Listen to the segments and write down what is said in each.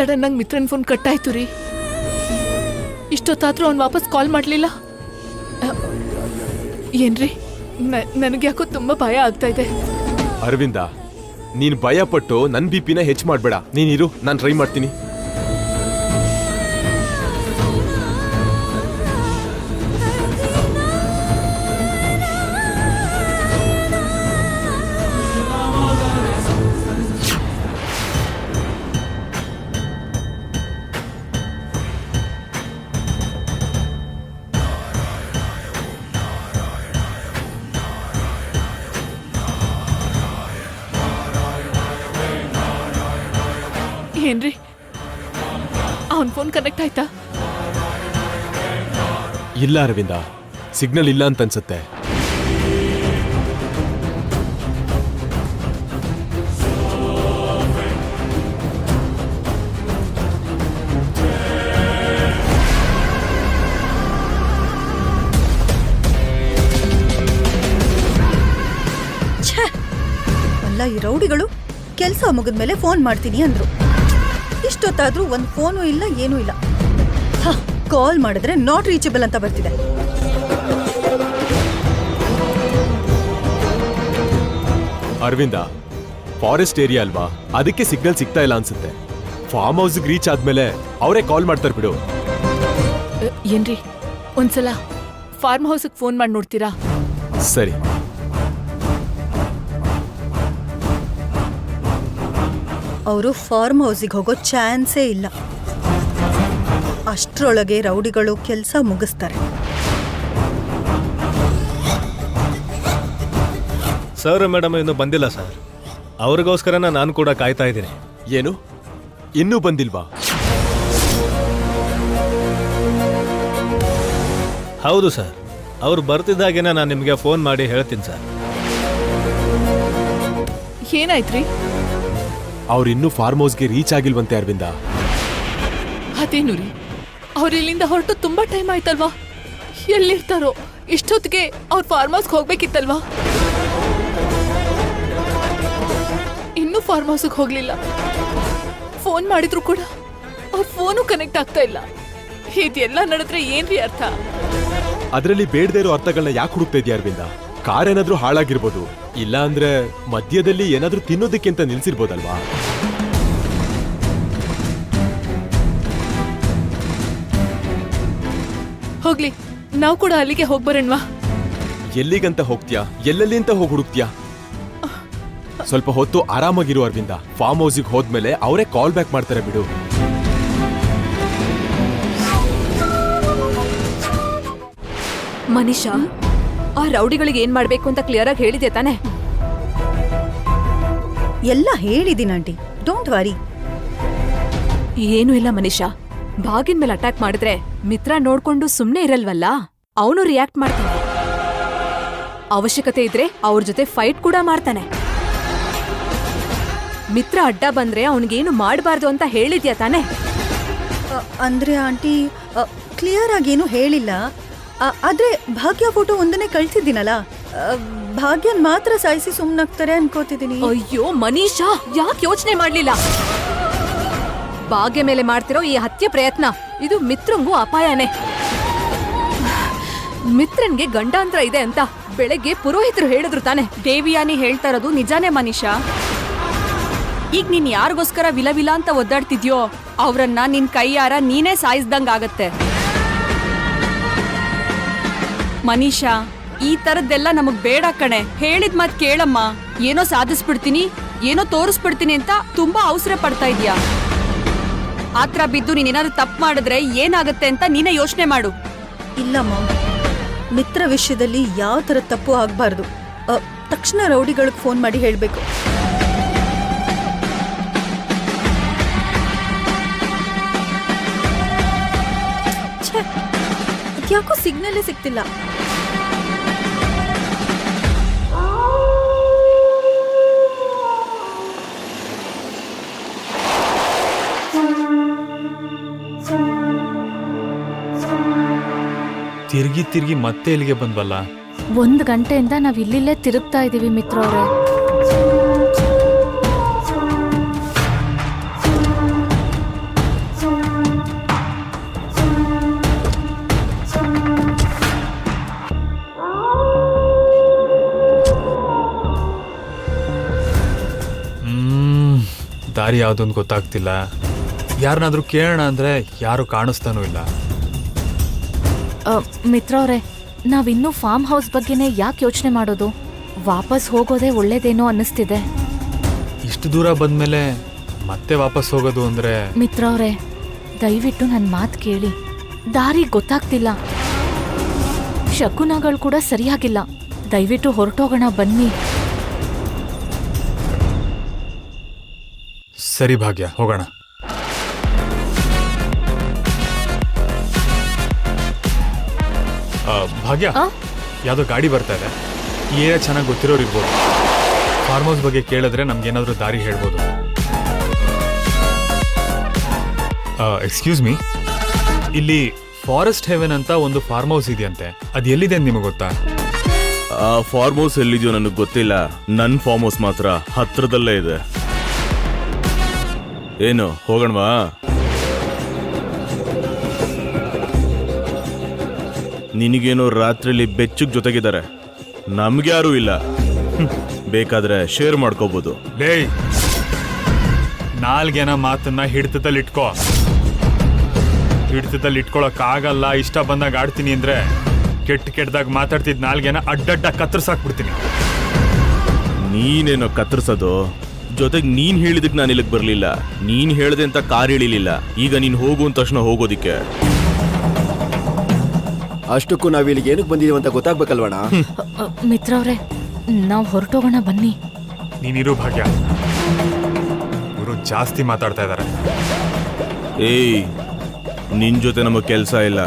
Sudden ಆಗಿ Mitran phone ಕಟ್ಟಾಯ್ತು ರೀ. ಇಷ್ಟೊತ್ತಾದ್ರೂ ಅವ್ನು ವಾಪಸ್ ಕಾಲ್ ಮಾಡಲಿಲ್ಲ. ಏನ್ರಿ, ನನಗೆ ಯಾಕೋ ತುಂಬಾ ಭಯ ಆಗ್ತಾ ಇದೆ. ಅರವಿಂದ, ನೀನ್ ಭಯ ಪಟ್ಟು ನನ್ ಬಿಪಿನ ಹೆಚ್ಚು ಮಾಡ್ಬೇಡ. ನೀನಿರು, ನಾನು ಟ್ರೈ ಮಾಡ್ತೀನಿ. ಏನ್ರಿ, ಅವನ್ ಫೋನ್ ಕನೆಕ್ಟ್ ಆಯ್ತಾ? ಇಲ್ಲ ಅರವಿಂದ, ಸಿಗ್ನಲ್ ಇಲ್ಲ ಅಂತ ಅನ್ಸುತ್ತೆ. ಅಲ್ಲ, ಈ ರೌಡಿಗಳು ಕೆಲಸ ಮುಗಿದ್ಮೇಲೆ ಫೋನ್ ಮಾಡ್ತೀನಿ ಅಂದ್ರು. ಇಷ್ಟೊತ್ತಾದ್ರೂ ಒಂದ್ ಫೋನು ಇಲ್ಲ, ಏನೂ ಇಲ್ಲ. ಕಾಲ್ ಮಾಡಿದ್ರೆ ನಾಟ್ ರೀಚಬಲ್ ಅಂತ ಬರ್ತಿದೆ. ಅರವಿಂದ, ಫಾರೆಸ್ಟ್ ಏರಿಯಾ ಅಲ್ವಾ, ಅದಕ್ಕೆ ಸಿಗ್ನಲ್ ಸಿಗ್ತಾ ಇಲ್ಲ ಅನ್ಸುತ್ತೆ. ಫಾರ್ಮ್ ಹೌಸ್ಗೆ ರೀಚ್ ಆದ್ಮೇಲೆ ಅವರೇ ಕಾಲ್ ಮಾಡ್ತಾರೆ ಬಿಡು. ಏನ್ರಿ, ಒಂದ್ಸಲ ಫಾರ್ಮ್ ಹೌಸ್ಗೆ ಫೋನ್ ಮಾಡಿ ನೋಡ್ತೀರಾ? ಸರಿ. ಅವರು ಫಾರ್ಮ್ ಹೌಸಿಗೆ ಹೋಗೋ ಚಾನ್ಸೇ ಇಲ್ಲ. ಅಷ್ಟ್ರೊಳಗೆ ರೌಡಿಗಳು ಕೆಲಸ ಮುಗಿಸ್ತಾರೆ. ಸರ್, ಮೇಡಮ್ ಇನ್ನೂ ಬಂದಿಲ್ಲ ಸರ್. ಅವ್ರಿಗೋಸ್ಕರನ ನಾನು ಕೂಡ ಕಾಯ್ತಾ ಇದ್ದೀನಿ. ಏನು, ಇನ್ನೂ ಬಂದಿಲ್ವಾ? ಹೌದು ಸರ್, ಅವ್ರು ಬರ್ತಿದ್ದಾಗೇನೆ ನಾನು ನಿಮಗೆ ಫೋನ್ ಮಾಡಿ ಹೇಳ್ತೀನಿ ಸರ್. ಏನಾಯ್ತ್ರಿ? ಅವ್ರು ಇನ್ನೂ ಫಾರ್ಮ್ ಹೌಸ್ಗೆ ರೀಚ್ ಆಗಿಲ್ವಂತೆ ಅರವಿಂದ. ಅದೇನು ರೀ, ಅವ್ರು ಇಲ್ಲಿಂದ ಹೊರಟು ತುಂಬಾ ಟೈಮ್ ಆಯ್ತಲ್ವಾ? ಎಲ್ಲಿರ್ತಾರೋ? ಇಷ್ಟೊತ್ತಿಗೆ ಅವ್ರ ಫಾರ್ಮ್ ಹೌಸ್ಗೆ ಹೋಗ್ಬೇಕಿತ್ತಲ್ವಾ? ಇನ್ನೂ ಫಾರ್ಮ್ ಹೌಸ್ಗೆ ಹೋಗ್ಲಿಲ್ಲ. ಫೋನ್ ಮಾಡಿದ್ರು ಕೂಡ ಅವ್ರ ಫೋನು ಕನೆಕ್ಟ್ ಆಗ್ತಾ ಇಲ್ಲ. ಇದೆಲ್ಲ ನಡೆದ್ರೆ ಏನ್ರಿ ಅರ್ಥ? ಅದರಲ್ಲಿ ಬೇಡದೇ ಇರೋ ಅರ್ಥಗಳನ್ನ ಯಾಕೆ ಹುಡುಕ್ತಾ ಇದೆಯಾ ಅರವಿಂದ? ಕಾರ್ ಏನಾದ್ರೂ ಹಾಳಾಗಿರ್ಬೋದು, ಇಲ್ಲ ಅಂದ್ರೆ ಮಧ್ಯದಲ್ಲಿ ಏನಾದ್ರೂ ತಿನ್ನೋದಕ್ಕೆ ಅಂತ ನಿಲ್ಸಿರ್ಬೋದಲ್ವಾ? ಹೋಗ್ಲಿ, ನಾವು ಕೂಡ ಅಲ್ಲಿಗೆ ಹೋಗ್ಬರೋಣವಾ? ಎಲ್ಲಿಗಂತ ಹೋಗ್ತೀಯಾ? ಎಲ್ಲೆಲ್ಲಿ ಅಂತ ಹೋಗಿ ಹುಡುಕ್ತೀಯಾ? ಸ್ವಲ್ಪ ಹೊತ್ತು ಆರಾಮಾಗಿರು ಅರವಿಂದ. ಫಾರ್ಮ್ ಹೌಸಿಗೆ ಹೋದ್ಮೇಲೆ ಅವರೇ ಕಾಲ್ ಬ್ಯಾಕ್ ಮಾಡ್ತಾರೆ ಬಿಡು. ಮನೀಷಾ, ಆ ರೌಡಿಗಳಿಗೆ ಏನ್ ಮಾಡ್ಬೇಕು ಅಂತ ಕ್ಲಿಯರ್ ಆಗಿ ಹೇಳಿದೆ ತಾನೆ? ಎಲ್ಲ ಹೇಳಿದೀನಿ ಆಂಟಿ, ಡೋಂಟ್ ವರಿ. ಏನೂ ಇಲ್ಲ ಮನೀಷಾ, ಭಾಗಿನ್ ಮೇಲೆ ಅಟ್ಯಾಕ್ ಮಾಡಿದ್ರೆ ಮಿತ್ರ ನೋಡ್ಕೊಂಡು ಸುಮ್ನೆ ಇರಲ್ವಲ್ಲ, ಅವನು ರಿಯಾಕ್ಟ್ ಮಾಡ್ತಾನೆ. ಅವಶ್ಯಕತೆ ಇದ್ರೆ ಅವ್ರ ಜೊತೆ ಫೈಟ್ ಕೂಡ ಮಾಡ್ತಾನೆ. ಮಿತ್ರ ಅಡ್ಡ ಬಂದ್ರೆ ಅವನಿಗೇನು ಮಾಡಬಾರ್ದು ಅಂತ ಹೇಳಿದ್ಯಾ ತಾನೆ? ಅಂದ್ರೆ ಆಂಟಿ, ಕ್ಲಿಯರ್ ಆಗೇನು ಹೇಳಿಲ್ಲ. ಆದ್ರೆ ಭಾಗ್ಯ ಫೋಟೋ ಒಂದನ್ನೇ ಕಳ್ಸಿದ್ದೀನಲ್ಲ, ಭಾಗ್ಯನ್ ಮಾತ್ರ ಸಾಯಿಸಿ ಸುಮ್ನಾಗ್ತಾರೆ ಅನ್ಕೋತಿದ್ದೀನಿ. ಅಯ್ಯೋ ಮನೀಷಾ, ಯಾಕೆ ಯೋಚನೆ ಮಾಡ್ಲಿಲ್ಲ? ಭಾಗ್ಯ ಮೇಲೆ ಮಾಡ್ತಿರೋ ಈ ಹತ್ಯೆ ಪ್ರಯತ್ನ ಇದು ಮಿತ್ರಂಗೂ ಅಪಾಯನೇ. ಮಿತ್ರನ್ಗೆ ಗಂಡಾಂತರ ಇದೆ ಅಂತ ಬೆಳಗ್ಗೆ ಪುರೋಹಿತರು ಹೇಳಿದ್ರು ತಾನೆ? ದೇವಿಯಾನಿ ಹೇಳ್ತಾ ಇರೋದು ನಿಜಾನೇ ಮನೀಷಾ. ಈಗ ನೀನ್ ಯಾರಿಗೋಸ್ಕರ ವಿಲವಿಲ ಅಂತ ಒದ್ದಾಡ್ತಿದ್ಯೋ ಅವ್ರನ್ನ ನಿನ್ ಕೈಯಾರ ನೀನೇ ಸಾಯಿಸ್ದಂಗಾಗತ್ತೆ. ಮನೀಷಾ, ಈ ತರದ್ದೆಲ್ಲ ನಮಗ್ ಬೇಡ ಕಣೆ. ಹೇಳಿದ್ ಮಾತ್ ಕೇಳಮ್ಮ. ಏನೋ ಸಾಧಿಸ್ಬಿಡ್ತೀನಿ, ಏನೋ ತೋರಿಸ್ಬಿಡ್ತೀನಿ ಅಂತ ತುಂಬಾ ಅವಸರ ಪಡ್ತಾ ಇದೀಯಾ. ಆತ್ರ ಬಿದ್ದು ನೀನೇನಾದ್ರು ತಪ್ಪು ಮಾಡಿದ್ರೆ ಏನಾಗತ್ತೆ ಅಂತ ನೀನೇ ಯೋಚನೆ ಮಾಡು. ಇಲ್ಲ ಮಾಮ್, ಮಿತ್ರ ವಿಷಯದಲ್ಲಿ ಯಾವ ತರ ತಪ್ಪು ಆಗ್ಬಾರ್ದು. ತಕ್ಷಣ ರೌಡಿಗಳಿಗೆ ಫೋನ್ ಮಾಡಿ ಹೇಳ್ಬೇಕು. ಯಾಕೋ ಸಿಗ್ನಲ್ಲೇ ಸಿಗ್ತಿಲ್ಲ. ತಿರ್ಗಿ ತಿರ್ಗಿ ಮತ್ತೆ ಇಲ್ಲಿಗೆ ಬಂದ್ವಲ್ಲ. 1 ಗಂಟೆಯಿಂದ ನಾವ್ ಇಲ್ಲಿಲ್ಲೇ ತಿರುಗ್ತಾ ಇದೀವಿ ಮಿತ್ರವ್ರೆ. ದಾರಿ ಯಾವುದೊಂದು ಗೊತ್ತಾಗ್ತಿಲ್ಲ. ಯಾರನ್ನಾದ್ರೂ ಕೇಳೋಣ ಅಂದರೆ ಯಾರು ಕಾಣಿಸ್ತಾನೂ ಇಲ್ಲ. ಮಿತ್ರ ಅವರೇ, ನಾವಿನ್ನೂ ಫಾರ್ಮ್ ಹೌಸ್ ಬಗ್ಗೆನೇ ಯಾಕೆ ಯೋಚನೆ ಮಾಡೋದು? ವಾಪಸ್ ಹೋಗೋದೇ ಒಳ್ಳೇದೇನೋ ಅನ್ನಿಸ್ತಿದೆ. ಇಷ್ಟು ದೂರ ಬಂದಮೇಲೆ ಮತ್ತೆ ವಾಪಸ್ ಹೋಗೋದು ಅಂದರೆ ಮಿತ್ರ ಅವರೇ, ದಯವಿಟ್ಟು ನನ್ನ ಮಾತು ಕೇಳಿ. ದಾರಿ ಗೊತ್ತಾಗ್ತಿಲ್ಲ, ಶಕುನಗಳು ಕೂಡ ಸರಿಯಾಗಿಲ್ಲ. ದಯವಿಟ್ಟು ಹೊರಟೋಗೋಣ ಬನ್ನಿ. ಸರಿ ಭಾಗ್ಯ, ಹೋಗೋಣ. ಭಾಗ್ಯ, ಯಾವುದೋ ಗಾಡಿ ಬರ್ತಾ ಇದೆ. ಈ ಏರಿಯಾ ಚೆನ್ನಾಗಿ ಗೊತ್ತಿರೋರು ಇರ್ಬೋದು. ಫಾರ್ಮ್ ಹೌಸ್ ಬಗ್ಗೆ ಕೇಳಿದ್ರೆ ನಮ್ಗೇನಾದ್ರೂ ದಾರಿ ಹೇಳ್ಬೋದು. ಎಕ್ಸ್ಕ್ಯೂಸ್ ಮೀ, ಇಲ್ಲಿ ಫಾರೆಸ್ಟ್ ಹೆವೆನ್ ಅಂತ ಒಂದು ಫಾರ್ಮ್ ಹೌಸ್ ಇದೆಯಂತೆ. ಅದು ಎಲ್ಲಿದೆ ಅಂತ ನಿಮಗೆ ಗೊತ್ತಾ? ಆ ಫಾರ್ಮ್ ಹೌಸ್ ಎಲ್ಲಿದೆಯೋ ನನಗೆ ಗೊತ್ತಿಲ್ಲ. ನನ್ನ ಫಾರ್ಮ್ ಹೌಸ್ ಮಾತ್ರ ಹತ್ರದಲ್ಲೇ ಇದೆ. ಏನು, ಹೋಗೋಣವಾ? ನಿನಗೇನೋ ರಾತ್ರಿಲಿ ಬೆಚ್ಚಗ್ ಜೊತೆಗಿದ್ದಾರೆ, ನಮ್ಗೆ ಯಾರೂ ಇಲ್ಲ. ಬೇಕಾದ್ರೆ ಶೇರ್ ಮಾಡ್ಕೋಬಹುದು. ಡೇ, ನಾಲ್ಗೆನ ಮಾತನ್ನ ಹಿಡಿತದಲ್ಲಿಟ್ಕೋ. ಹಿಡಿತದಲ್ಲಿಟ್ಕೊಳಕ್ಕಾಗಲ್ಲ. ಇಷ್ಟ ಬಂದಾಗ ಆಡ್ತೀನಿ ಅಂದ್ರೆ ಕೆಟ್ಟದಾಗ ಮಾತಾಡ್ತಿದ್ ನಾಲ್ಗೆನ ಅಡ್ಡಡ್ಡ ಕತ್ತರಿಸಾಕ್ಬಿಡ್ತೀನಿ. ನೀನೇನೋ ಕತ್ತರಿಸೋದು, ಜೊತೆಗೆ ನೀನ್ ಹೇಳಿದಕ್ಕೆ ನಾನು ಇಲ್ಲಿಗೆ ಬರ್ಲಿಲ್ಲ. ನೀನ್ ಹೇಳ್ದೆ ಅಂತ ಕಾರ್ ಇಳಿಲಿಲ್ಲ. ಈಗ ನೀನ್ ಹೋಗು ಅಂದ ತಕ್ಷಣ ಹೋಗೋದಿಕ್ಕೆ. ಅಷ್ಟಕ್ಕೂ ನಾವ್ ಇಲ್ಲಿಗೆ ಏನಕ್ಕೆ ಬಂದಿದೀವಿ ಅಂತ ಗೊತ್ತಾಗ್ಬೇಕಲ್ವಣ? ಮಿತ್ರ ಅವರೇ, ನಾವು ಹೊರಟೋಗೋಣ ಬನ್ನಿ. ನೀನಿರು ಭಾಗ್ಯ, ಇವರು ಜಾಸ್ತಿ ಮಾತಾಡ್ತಾ ಇದ್ದಾರೆ. ಏಯ್, ನಿನ್ ಜೊತೆ ನಮಗ್ ಕೆಲ್ಸ ಇಲ್ಲ.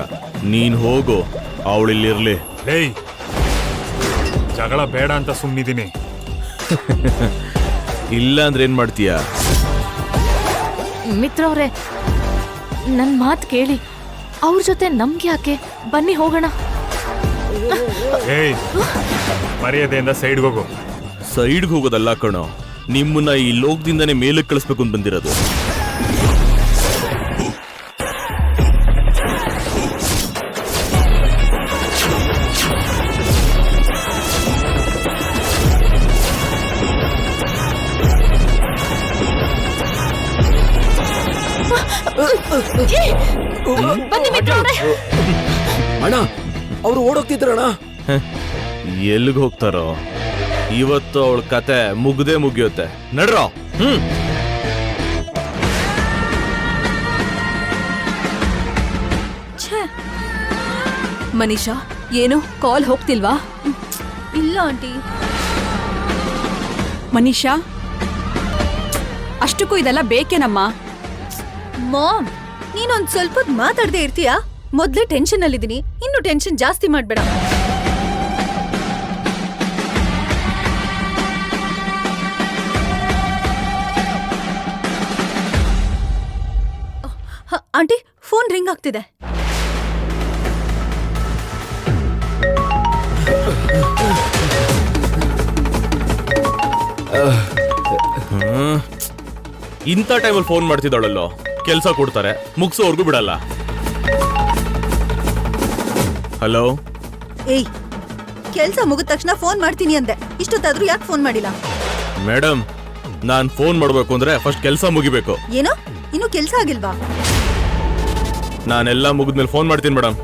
ನೀನ್ ಹೋಗು, ಅವಳಿಲ್ಲಿರ್ಲಿ. ಡೇಯ್, ಜಗಳ ಬೇಡ ಅಂತ ಸುಮ್ಮನಿದ್ದೀನಿ. ಇಲ್ಲ ಅಂದ್ರೆ ಏನ್ ಮಾಡ್ತೀಯ? ಮಿತ್ರ ಅವರೇ, ನನ್ನ ಮಾತು ಕೇಳಿ. ಅವ್ರ ಜೊತೆ ನಮ್ಗೆ ಯಾಕೆ? ಬನ್ನಿ ಹೋಗೋಣ. ಏಯ್, ಮರ್ಯಾದೆಯಿಂದ ಸೈಡ್ಗೆ ಹೋಗು. ಸೈಡ್ಗೆ ಹೋಗೋದಲ್ಲ ಕಣೋ, ನಿಮ್ಮನ್ನ ಈ ಲೋಕದಿಂದನೇ ಮೇಲಕ್ಕೆ ಕಳಿಸ್ಬೇಕು ಅಂತ ಬಂದಿರೋದು. ಅಣ್ಣ, ಅವ್ರು ಓಡೋಗ್ತಿದ್ರಣ್ಣ. ಎಲ್ಲಿಗೆ ಹೋಗ್ತಾರೋ? ಇವತ್ತು ಅವಳ ಕತೆ ಮುಗ್ದೇ ಮುಗಿಯುತ್ತೆ. ನಡ್ರೋ. ಮನೀಷಾ, ಏನು ಕಾಲ್ ಹೋಗ್ತಿಲ್ವಾ? ಇಲ್ಲ ಆಂಟಿ. ಮನೀಷಾ, ಅಷ್ಟಕ್ಕೂ ಇದೆಲ್ಲ ಬೇಕೇನಮ್ಮ? ಮಾಮ್, ನೀನೊಂದ್ ಸ್ವಲ್ಪ ಹೊತ್ತು ಮಾತಾಡದೆ ಇರ್ತೀಯಾ? ಮೊದ್ಲೇ ಟೆನ್ಷನ್ ಅಲ್ಲಿದ್ದೀನಿ, ಇನ್ನು ಟೆನ್ಷನ್ ಜಾಸ್ತಿ ಮಾಡ್ಬೇಡ. ಆಂಟಿ, ಫೋನ್ ರಿಂಗ್ ಆಗ್ತಿದೆ. ಇಂಥ ಟೈಮಲ್ಲಿ ಫೋನ್ ಮಾಡ್ತಿದ್ದಾಳಲ್ಲೋ. ಕೆಲಸ ಕೊಡ್ತಾರೆ, ಮುಗಿಸೋವರೆಗೂ ಬಿಡಲ್ಲ. ಹಲೋ. ಏಯ್, ಕೆಲ್ಸ ಮುಗಿದ ತಕ್ಷಣ ಫೋನ್ ಮಾಡ್ತೀನಿ ಅಂದೆ. ಇಷ್ಟೊತ್ತಾದ್ರೂ ಯಾಕೆ ಫೋನ್ ಮಾಡಿಲ್ಲ? ಮೇಡಮ್, ನಾನ್ ಫೋನ್ ಮಾಡ್ಬೇಕು ಅಂದ್ರೆ ಫಸ್ಟ್ ಕೆಲಸ ಮುಗಿಬೇಕು. ಏನೋ ಇನ್ನು ಕೆಲ್ಸ ಆಗಿಲ್ವಾ? ನಾನೆಲ್ಲ ಮುಗಿದ್ಮೇಲೆ ಫೋನ್ ಮಾಡ್ತೀನಿ ಮೇಡಮ್.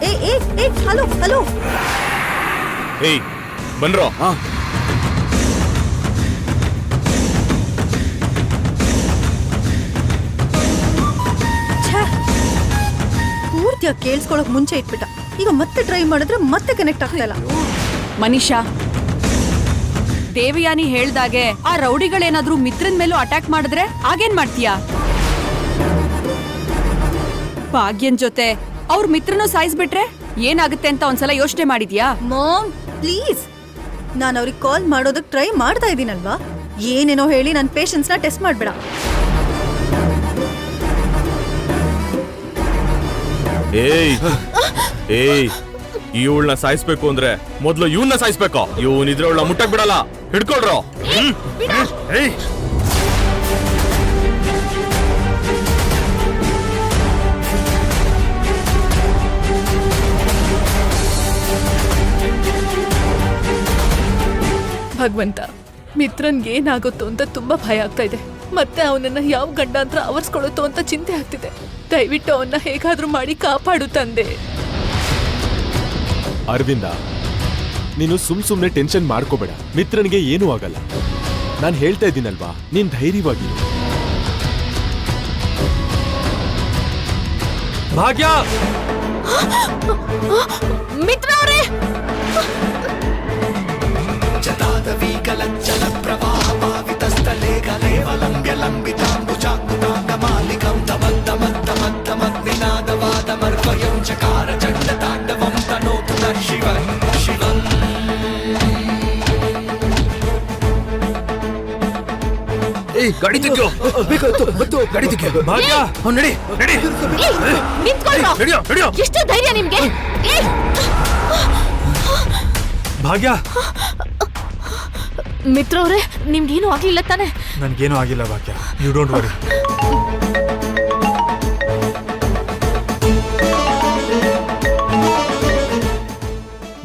ಏ ಏ ಏ ಹಲೋ ಹಲೋ. ಏಯ್, ಬನ್ರೋ. ಪೂರ್ತಿಯಾಗಿ ಕೇಳಿಸ್ಕೊಳಕ್ ಮುಂಚೆ ಇಟ್ಬಿಟ್ಟ. ಈಗ ಮತ್ತೆ ಟ್ರೈ ಮಾಡಿದ್ರೆ ಮತ್ತೆ ಕನೆಕ್ಟ್ ಆಗ್ತಾ ಇಲ್ಲ. ಮನೀಷಾ, ದೇವಯಾನಿ ಹೇಳ್ದಾಗೆ ಆ ರೌಡಿಗಳೇನಾದ್ರೂ ಮಿತ್ರನ್ ಮೇಲೂ ಅಟ್ಯಾಕ್ ಮಾಡಿದ್ರೆ ಆಗೇನ್ ಮಾಡ್ತೀಯಾ? ಭಾಗ್ಯನ್ ಜೊತೆ ಅವ್ರ ಮಿತ್ರನೂ ಸಾಯಿಸ್ಬಿಟ್ರೆ ಏನಾಗುತ್ತೆ ಅಂತ ಒಂದ್ಸಲ ಯೋಚನೆ ಮಾಡಿದ್ಯಾ? ಮಾಮ್ ಪ್ಲೀಸ್, ನಾನು ಅವ್ರಿಗೆ ಕಾಲ್ ಮಾಡೋದಕ್ಕೆ ಟ್ರೈ ಮಾಡ್ತಾ ಇದ್ದೀನಲ್ವಾ? ಏನೇನೋ ಹೇಳಿ ನನ್ನ ಪೇಷನ್ಸ್ನ ಟೆಸ್ಟ್ ಮಾಡ್ಬೇಡ. ಏಯ್ ಏಯ್, ಇವಳನ್ನ ಸಾಯಿಸ್ಬೇಕು ಅಂದ್ರೆ ಮೊದ್ಲು ಇವನ್ನ ಸಾಯಿಸ್ಬೇಕು. ಇವನಿದ್ರೆ ಅವಳ ಮುಟ್ಟಕ್ ಬಿಡಲ್ಲ. ಹಿಡ್ಕೊಳ್ರೋ. ಏಯ್, ಭಗವಂತ, ಮಿತ್ರನ್ಗೆ ಏನಾಗುತ್ತೋ ಅಂತ ತುಂಬಾ ಭಯ ಆಗ್ತಾ ಇದೆ. ಮತ್ತೆ ಅವನನ್ನ ಯಾವ ಗಂಡಾಂತರ ಅವರ್ಸ್ಕೊಳ್ಳುತ್ತೋ ಅಂತ ಚಿಂತೆ ಆಗ್ತಿದೆ. ದಯವಿಟ್ಟು ಅವನ್ನ ಹೇಗಾದ್ರೂ ಮಾಡಿ ಕಾಪಾಡು ತಂದೆ. ಅರವಿಂದ, ನೀನು ಸುಮ್ನೆ ಟೆನ್ಷನ್ ಮಾಡ್ಕೋಬೇಡ. ಮಿತ್ರನಿಗೆ ಏನೂ ಆಗಲ್ಲ. ನಾನು ಹೇಳ್ತಾ ಇದ್ದೀನಲ್ವಾ, ನೀನ್ ಧೈರ್ಯವಾಗಿ. ಭಾಗ್ಯ, ಮಿತ್ರ ಅವರೇ, ಗಾಡಿ ತೆಗ್ಯೋ, ಗಾಡಿ ತೆಗ್ಯೋ. ಭಾಗ್ಯ, ನಡಿ ನಡಿ. ನಿಂತ್ಕೊಳ್ರೋ. ಎಷ್ಟು ಧೈರ್ಯ ನಿಮ್ಗೆ? ಭಾಗ್ಯ, ಮಿತ್ರ ಅವರೇ, ನಿಮ್ಗೇನು ಆಗ್ಲಿಲ್ಲ ತಾನೆ? ನನ್ಗೇನು ಆಗಿಲ್ಲ ಭಾಗ್ಯ, ಯು ಡೋಂಟ್ ವರಿ.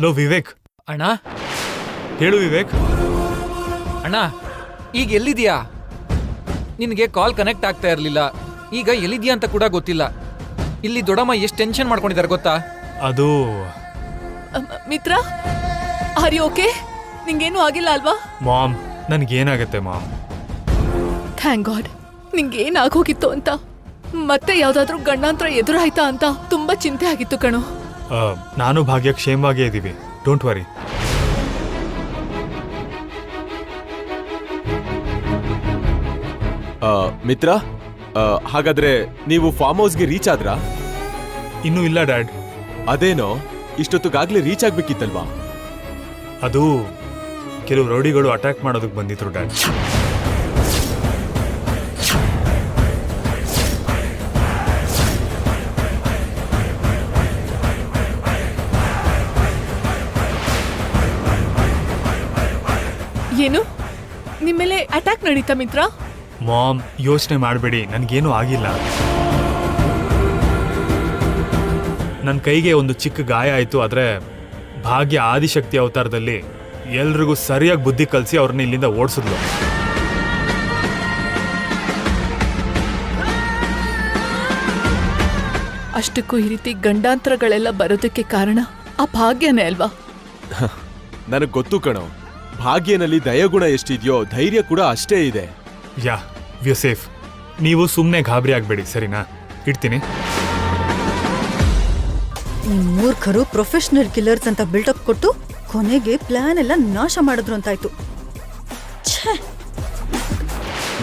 ಲೋ ವಿವೇಕ್. ಅಣ್ಣ, ಹೇಳು ವಿವೇಕ್. ಅಣ್ಣ, ಈಗ ಎಲ್ಲಿದ್ಯಾ? ನಿನಗೆ ಕಾಲ್ ಕನೆಕ್ಟ್ ಆಗ್ತಾ ಇರಲಿಲ್ಲ. ಈಗ ಎಲ್ಲಿದ್ಯಾ ಅಂತ ಕೂಡ ಗೊತ್ತಿಲ್ಲ. ಇಲ್ಲಿ ದೊಡ್ಡಮ್ಮ ಎಷ್ಟು ಟೆನ್ಷನ್ ಮಾಡ್ಕೊಂಡಿದ್ದಾರೆ ಗೊತ್ತಾ? ಅದು ಮಿತ್ರ, ಆರ್ ಯು ಓಕೆ? ನಿಂಗೇನು ಆಗಿಲ್ಲ ಅಲ್ವಾ? ಮಾಮ್, ನನ್ಗೇನಾಗತ್ತೆ ಮಾಮ್? Thank God. ನಿಂಗೇನ್ ಆಗೋಗಿತ್ತು ಅಂತ, ಮತ್ತೆ ಯಾವ್ದಾದ್ರೂ ಗಂಡಾಂತರ ಎದುರಾಯ್ತಾ ಅಂತ ತುಂಬಾ ಚಿಂತೆ ಆಗಿತ್ತು ಕಣೋ. ನಾನು ಭಾಗ್ಯ ಕ್ಷೇಮವಾಗೇ ಇದ್ದೀವಿ, ಡೋಂಟ್ ವರಿ. ಮಿತ್ರ, ಹಾಗಾದ್ರೆ ನೀವು ಫಾರ್ಮ್ ಹೌಸ್ಗೆ ರೀಚ್ ಆದ್ರಾ? ಇನ್ನೂ ಇಲ್ಲ ಡ್ಯಾಡ್. ಅದೇನೋ, ಇಷ್ಟೊತ್ತಿಗಾಗ್ಲೇ ರೀಚ್ ಆಗ್ಬೇಕಿತ್ತಲ್ವಾ? ಅದು ಕೆಲವು ರೌಡಿಗಳು ಅಟ್ಯಾಕ್ ಮಾಡೋದಕ್ಕೆ ಬಂದಿದ್ರು ಡ್ಯಾಡ್. ಏನು, ನಿಮ್ಮೇಲೆ ಅಟ್ಯಾಕ್ ನಡೀತಾ ಮಿತ್ರ? ಮಾಮ್, ಯೋಚನೆ ಮಾಡಬೇಡಿ, ನನ್ಗೇನು ಆಗಿಲ್ಲ. ನನ್ನ ಕೈಗೆ ಒಂದು ಚಿಕ್ಕ ಗಾಯ ಆಯಿತು. ಆದರೆ ಭಾಗ್ಯ ಆದಿಶಕ್ತಿ ಅವತಾರದಲ್ಲಿ ಎಲ್ರಿಗೂ ಸರಿಯಾಗಿ ಬುದ್ಧಿ ಕಲಿಸಿ ಅವ್ರನ್ನ ಇಲ್ಲಿಂದ ಓಡಿಸಿದ್ಲು. ಅಷ್ಟಕ್ಕೂ ಈ ರೀತಿ ಗಂಡಾಂತರಗಳೆಲ್ಲ ಬರೋದಕ್ಕೆ ಕಾರಣ ಆ ಭಾಗ್ಯನೇ ಅಲ್ವಾ? ನನಗ್ ಗೊತ್ತು ಕಣೋ, ಭಾಗ್ಯನಲ್ಲಿ ದಯಗುಣ ಎಷ್ಟಿದೆಯೋ ಧೈರ್ಯ ಕೂಡ ಅಷ್ಟೇ ಇದೆ. ಯಾ, ವ್ಯೂ ಸೇಫ್. ನೀವು ಸುಮ್ಮನೆ ಗಾಬರಿ ಆಗಬೇಡಿ, ಸರಿನಾ? ಇಡ್ತೀನಿ. ಈ ಮೂರ್ಖರು ಪ್ರೊಫೆಷನಲ್ ಕಿಲ್ಲರ್ಸ್ ಅಂತ ಬಿಲ್ಡಪ್ ಕೊಟ್ಟು ಕೊನೆಗೆ ಪ್ಲಾನ್ ಎಲ್ಲ ನಾಶ ಮಾಡಿದ್ರು ಅಂತಾಯ್ತು.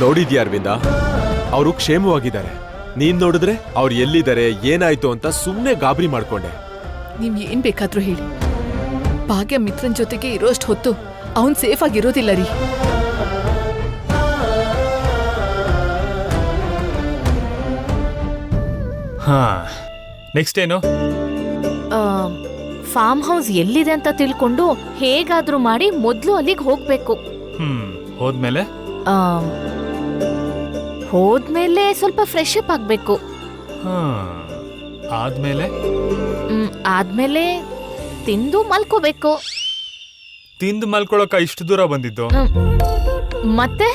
ನೋಡಿದ್ಯಾ ಅರವಿಂದ, ಅವರು ಕ್ಷೇಮವಾಗಿದ್ದಾರೆ. ನೀನ್ ನೋಡಿದ್ರೆ ಅವ್ರು ಎಲ್ಲಿದ್ದಾರೆ, ಏನಾಯ್ತು ಅಂತ ಸುಮ್ನೆ ಗಾಬರಿ ಮಾಡ್ಕೊಂಡೆ. ನೀವ್ ಏನ್ ಬೇಕಾದ್ರೂ ಹೇಳಿ, ಭಾಗ್ಯ ಮಿತ್ರನ್ ಜೊತೆಗೆ ಇರೋಷ್ಟು ಹೊತ್ತು ಅವನ್ ಸೇಫ್ ಆಗಿರೋದಿಲ್ಲ ರೀ. ಹಾ, ನೆಕ್ಸ್ಟ್ ಏನು? ಫಾರ್ಮ್ ಹೌಸ್ ಎಲ್ಲಿದೆ ಅಂತ ತಿಳ್ಕೊಂಡು ಹೇಗಾದ್ರೂ ಮಾಡಿ ಮೊದ್ಲು ಅಲ್ಲಿಗೆ ಹೋಗ್ಬೇಕು. ಹೋದ್ಮೇಲೆ ಹೋದ್ಮೇಲೆ ಸ್ವಲ್ಪ ಫ್ರೆಶ್ ಅಪ್ ಆಗ್ಬೇಕು. ಆದ್ಮೇಲೆ ಆದ್ಮೇಲೆ ತಿಂದು ಮಲ್ಕೋಬೇಕು. ತಿಂದು ಮಲ್ಕೊಳಕ ಇಷ್ಟು ದೂರ ಬಂದಿದ್ದು? ಮತ್ತೆ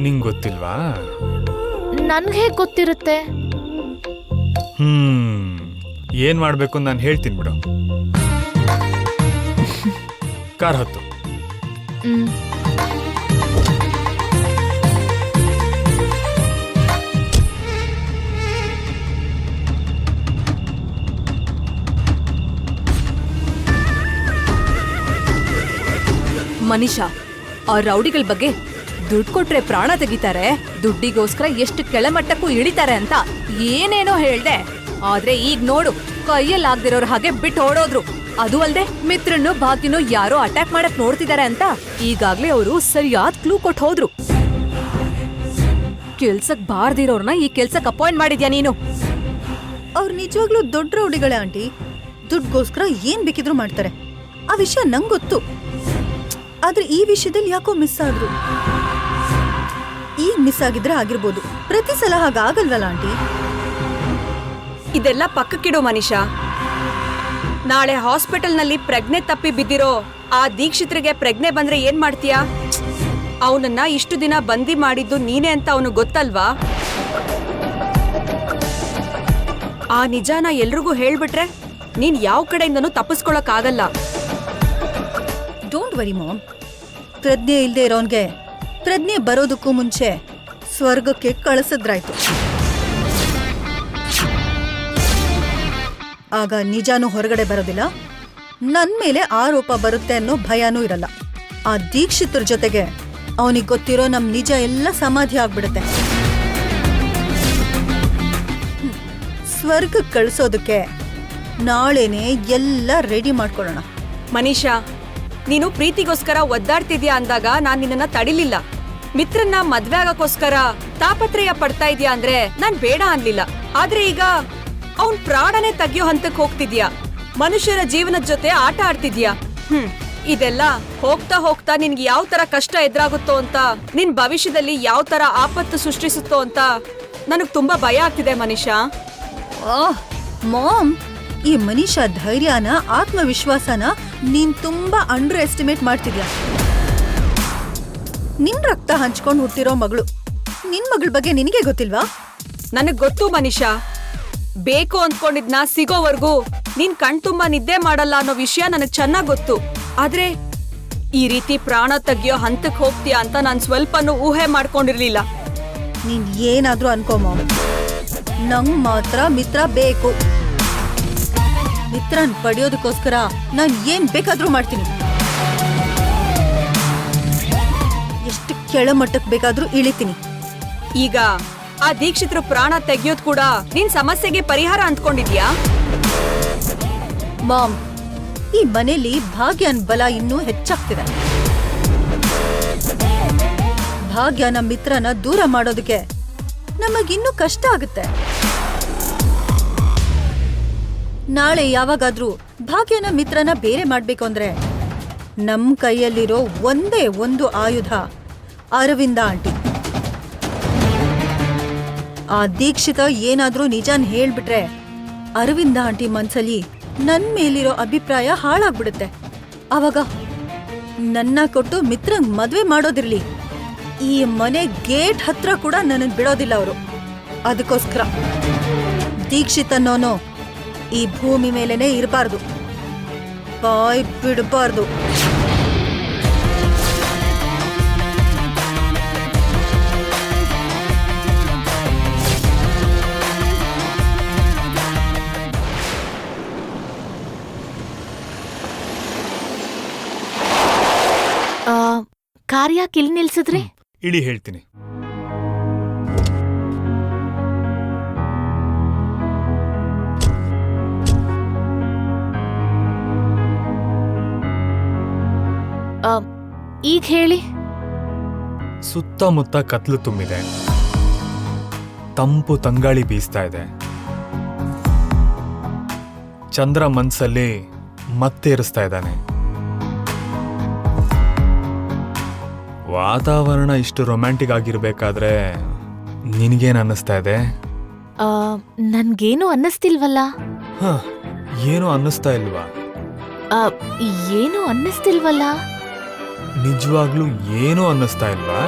ನಿಂಗ್ ಗೊತ್ತಿಲ್ವಾ? ನನ್ಗೆ ಹೇಗ್ ಗೊತ್ತಿರುತ್ತೆ? ಏನ್ ಮಾಡ್ಬೇಕು ನಾನು ಹೇಳ್ತೀನಿ ಬಿಡು. ಕಾರ್ ಹತ್ತು. ಮನೀಷಾ, ಆ ರೌಡಿಗಳ ಬಗ್ಗೆ ದುಡ್ಡು ಕೊಟ್ರೆ ಪ್ರಾಣ ತೆಗಿತಾರೆ, ದುಡ್ಡಿಗೋಸ್ಕರ ಎಷ್ಟು ಕೆಳಮಟ್ಟಕ್ಕೂ ಇಳಿತಾರೆ ಅಂತ ಏನೇನೋ ಹೇಳ್ದೆ. ಆದ್ರೆ ಈಗ ನೋಡು, ಕೈಯಲ್ಲಾಗ್ದಿರೋರ್ ಹಾಗೆ ಬಿಟ್ಟು ಓಡೋದ್ರು. ಅದು ಅಲ್ದೆ ಮಿತ್ರನ್ನು ಭಾಗ್ಯನು ಯಾರೋ ಅಟ್ಯಾಕ್ ಮಾಡಕ್ ನೋಡ್ತಿದ್ದಾರೆ ಅಂತ ಈಗಾಗ್ಲೇ ಅವರು ಸರಿಯಾದ ಕ್ಲೂ ಕೊಟ್ಟು ಹೋದ್ರು. ಕೆಲ್ಸಕ್ ಬಾರ್ದಿರೋರ್ನ ಈ ಕೆಲ್ಸಕ್ ಅಪಾಯಿಂಟ್ ಮಾಡಿದ್ಯಾ ನೀನು? ಅವ್ರು ನಿಜವಾಗ್ಲೂ ದೊಡ್ಡ ರೌಡಿಗಳೇ ಆಂಟಿ. ದುಡ್ಗೋಸ್ಕರ ಏನ್ ಬೇಕಿದ್ರು ಮಾಡ್ತಾರೆ. ಆ ವಿಷಯ ನಂಗ್ ಗೊತ್ತು. ಆದ್ರೆ ಈ ವಿಷಯದಲ್ಲಿ ಯಾಕೋ ಮಿಸ್ ಆದ್ರು. ಈಗ ಮಿಸ್ ಆಗಿದ್ರೆ ಆಗಿರ್ಬೋದು, ಪ್ರತಿ ಸಲ ಹಾಗಾಗಲ್ವಲ್ಲ ಆಂಟಿ? ಇದೆಲ್ಲ ಪಕ್ಕಕ್ಕಿಡೋ ಮನೀಷಾ. ನಾಳೆ ಹಾಸ್ಪಿಟಲ್ನಲ್ಲಿ ಪ್ರಜ್ಞೆ ತಪ್ಪಿ ಬಿದ್ದಿರೋ ಆ ದೀಕ್ಷಿತ್ರಿಗೆ ಪ್ರಜ್ಞೆ ಬಂದ್ರೆ ಏನ್ ಮಾಡ್ತೀಯಾ? ಅವನನ್ನ ಇಷ್ಟು ದಿನ ಬಂದಿ ಮಾಡಿದ್ದು ನೀನೇ ಅಂತ ಅವನು ಗೊತ್ತಲ್ವಾ? ಆ ನಿಜಾನ ಎಲ್ರಿಗೂ ಹೇಳ್ಬಿಟ್ರೆ ನೀನ್ ಯಾವ ಕಡೆಯಿಂದನೂ ತಪ್ಪಿಸ್ಕೊಳಕ್ಕಾಗಲ್ಲ. Don't worry ma'am. ಪ್ರಜ್ಞೆ ಇಲ್ದೇ ಇರೋನ್ಗೆ ಪ್ರಜ್ಞೆ ಬರೋದಕ್ಕೂ ಮುಂಚೆ ಸ್ವರ್ಗಕ್ಕೆ ಕಳಿಸಿದ್ರಾಯ್ತು. ಆಗ ನಿಜಾನೂ ಹೊರಗಡೆ ಬರೋದಿಲ್ಲ, ನನ್ ಮೇಲೆ ಆರೋಪ ಬರುತ್ತೆ ಅನ್ನೋ ಭಯನೂ ಇರಲ್ಲ. ಆ ದೀಕ್ಷಿತರ ಜೊತೆಗೆ ಅವನಿಗೆ ಗೊತ್ತಿರೋ ನಮ್ ನಿಜ ಎಲ್ಲ ಸಮಾಧಿ ಆಗ್ಬಿಡುತ್ತೆ. ಸ್ವರ್ಗಕ್ಕೆ ಕಳಿಸೋದಕ್ಕೆ ನಾಳೆನೆ ಎಲ್ಲ ರೆಡಿ ಮಾಡ್ಕೊಳ್ಳೋಣ. ಮನೀಷಾ, ನೀನು ಪ್ರೀತಿಗೋಸ್ಕರ ಒದ್ದಾಡ್ತಿದ್ಯಾ ಅಂದಾಗ ನಾನ್ ನಿನ್ನ ತಡಿಲಿಲ್ಲ. ಮಿತ್ರನ್ನ ಮದ್ವೆ ಆಗಕ್ಕೋಸ್ಕರ ತಾಪತ್ರಯ ಪಡ್ತಾ ಇದ್ಯಾ ಅಂದ್ರೆ ನಾನ್ ಬೇಡ ಅನ್ಲಿಲ್ಲ. ಆದ್ರೆ ಈಗ ಅವನ್ ಪ್ರಾಣನೇ ತೆಗಿಯೋ ಹಂತಕ್ ಹೋಗ್ತಿದ್ಯಾ. ಮನುಷ್ಯರ ಜೀವನದ ಜೊತೆ ಆಟ ಆಡ್ತಿದ್ಯಾ. ಇದೆಲ್ಲ ಹೋಗ್ತಾ ಹೋಗ್ತಾ ನಿನ್ಗೆ ಯಾವ ತರ ಕಷ್ಟ ಎದುರಾಗುತ್ತೋ ಅಂತ, ನಿನ್ ಭವಿಷ್ಯದಲ್ಲಿ ಯಾವ ತರ ಆಪತ್ತು ಸೃಷ್ಟಿಸುತ್ತೋ ಅಂತ ನನಗ್ ತುಂಬಾ ಭಯ ಆಗ್ತಿದೆ ಮನೀಷಾ. ಮಾಮ್, ಈ ಮನೀಷಾ ಧೈರ್ಯನ ಆತ್ಮವಿಶ್ವಾಸನ ನೀನ್ ತುಂಬಾ ಅಂಡರ್ ಎಸ್ಟಿಮೇಟ್ ಮಾಡ್ತಿದ್ಯಾ. ನಿನ್ ರಕ್ತ ಹಂಚ್ಕೊಂಡು ಹುಟ್ಟಿರೋ ಮಗಳು, ನಿನ್ ಮಗಳ ಬಗ್ಗೆ ನಿನಗೆ ಗೊತ್ತಿಲ್ವಾ? ನನಗ್ ಗೊತ್ತು ಮನೀಷಾ. ಬೇಕು ಅಂದ್ಕೊಂಡಿದ್ನ ಸಿಗೋವರ್ಗೂ ನೀನ್ ಕಣ್ತುಂಬಾ ನಿದ್ದೆ ಮಾಡಲ್ಲ ಅನ್ನೋ ವಿಷಯ ನನಗ್ ಚೆನ್ನಾಗ್ ಗೊತ್ತು. ಆದ್ರೆ ಈ ರೀತಿ ಪ್ರಾಣ ತೆಗಿಯೋ ಹಂತಕ್ ಹೋಗ್ತೀಯಾ ಅಂತ ನಾನ್ ಸ್ವಲ್ಪನೂ ಊಹೆ ಮಾಡ್ಕೊಂಡಿರ್ಲಿಲ್ಲ. ನೀನ್ ಏನಾದ್ರೂ ಅನ್ಕೋ ಮಾಮ್, ನಂಗ್ ಮಾತ್ರ ಮಿತ್ರ ಬೇಕು. ಮಿತ್ರನ್ ಪಡೆಯೋದಕ್ಕೋಸ್ಕರ ನಾನ್ ಏನ್ ಬೇಕಾದ್ರೂ ಮಾಡ್ತೀನಿ. ಎಷ್ಟು ಕೆಳಮಟ್ಟಕ್ ಬೇಕಾದ್ರೂ ಇಳಿತೀನಿ. ಈಗ ಆ ದೀಕ್ಷಿತರು ಪ್ರಾಣ ತೆಗಿಯೋದ್ ಕೂಡ ನಿನ್ ಸಮಸ್ಯೆಗೆ ಪರಿಹಾರ ಅಂದ್ಕೊಂಡಿದ್ಯಾ? ಮಾಮ್, ಈ ಮನೇಲಿ ಭಾಗ್ಯನ್ ಬಲ ಇನ್ನೂ ಹೆಚ್ಚಾಗ್ತಿದೆ. ಭಾಗ್ಯನ ಮಿತ್ರನ ದೂರ ಮಾಡೋದಕ್ಕೆ ನಮಗಿನ್ನೂ ಕಷ್ಟ ಆಗುತ್ತೆ. ನಾಳೆ ಯಾವಾಗಾದ್ರೂ ಭಾಗ್ಯನ ಮಿತ್ರನ ಬೇರೆ ಮಾಡ್ಬೇಕು ಅಂದ್ರೆ ನಮ್ ಕೈಯಲ್ಲಿರೋ ಒಂದೇ ಒಂದು ಆಯುಧ ಅರವಿಂದ ಆಂಟಿ. ಆ ದೀಕ್ಷಿತ ಏನಾದ್ರೂ ನಿಜಾನ್ ಹೇಳ್ಬಿಟ್ರೆ ಅರವಿಂದ ಆಂಟಿ ಮನ್ಸಲ್ಲಿ ನನ್ ಮೇಲಿರೋ ಅಭಿಪ್ರಾಯ ಹಾಳಾಗ್ಬಿಡುತ್ತೆ. ಅವಾಗ ನನ್ನ ಕೊಟ್ಟು ಮಿತ್ರಂಗ್ ಮದ್ವೆ ಮಾಡೋದಿರ್ಲಿ, ಈ ಮನೆ ಗೇಟ್ ಹತ್ರ ಕೂಡ ನನ್ನ ಬಿಡೋದಿಲ್ಲ ಅವರು. ಅದಕ್ಕೋಸ್ಕರ ದೀಕ್ಷಿತ್ ಅನ್ನೋನು ಈ ಭೂಮಿ ಮೇಲೇನೆ ಇರಬಾರ್ದು, ಬಾಯ್ ಬಿಡಬಾರ್ದು. ಕಾರ್ ಯಾಕೆ ಇಲ್ಲಿ ನಿಲ್ಸಿದ್ರಿ? ಇಳಿ ಹೇಳ್ತೀನಿ. ಈಗ ಹೇಳಿ. ಸುತ್ತಮುತ್ತ ಕತ್ಲು ತುಂಬಿದೆ, ತಂಪು ತಂಗಾಳಿ ಬೀಸ್ತಾ ಇದೆ. ಚಂದ್ರ ಮನ್ಸಲ್ಲಿ ಮತ್ತೇರಿಸ್ತಾ ಇದ್ದಾನೆ. ವಾತಾವರಣ ಇಷ್ಟು ರೊಮ್ಯಾಂಟಿಕ್ ಆಗಿರ್ಬೇಕಾದ್ರೆ ನಿನಗೇನು ಅನ್ನಿಸ್ತಾ ಇದೆ? ನನ್ಗೇನು ಅನ್ನಿಸ್ತಿಲ್ವಲ್ಲ. ಏನು ಅನ್ನಿಸ್ತಾ ಇಲ್ವಾ? ಏನು ಅನ್ನಿಸ್ತಿಲ್ವಲ್ಲ. ನಿಜವಾಗ್ಲೂ ಏನೂ ಅನ್ನಿಸ್ತಾ ಇಲ್ವಾ?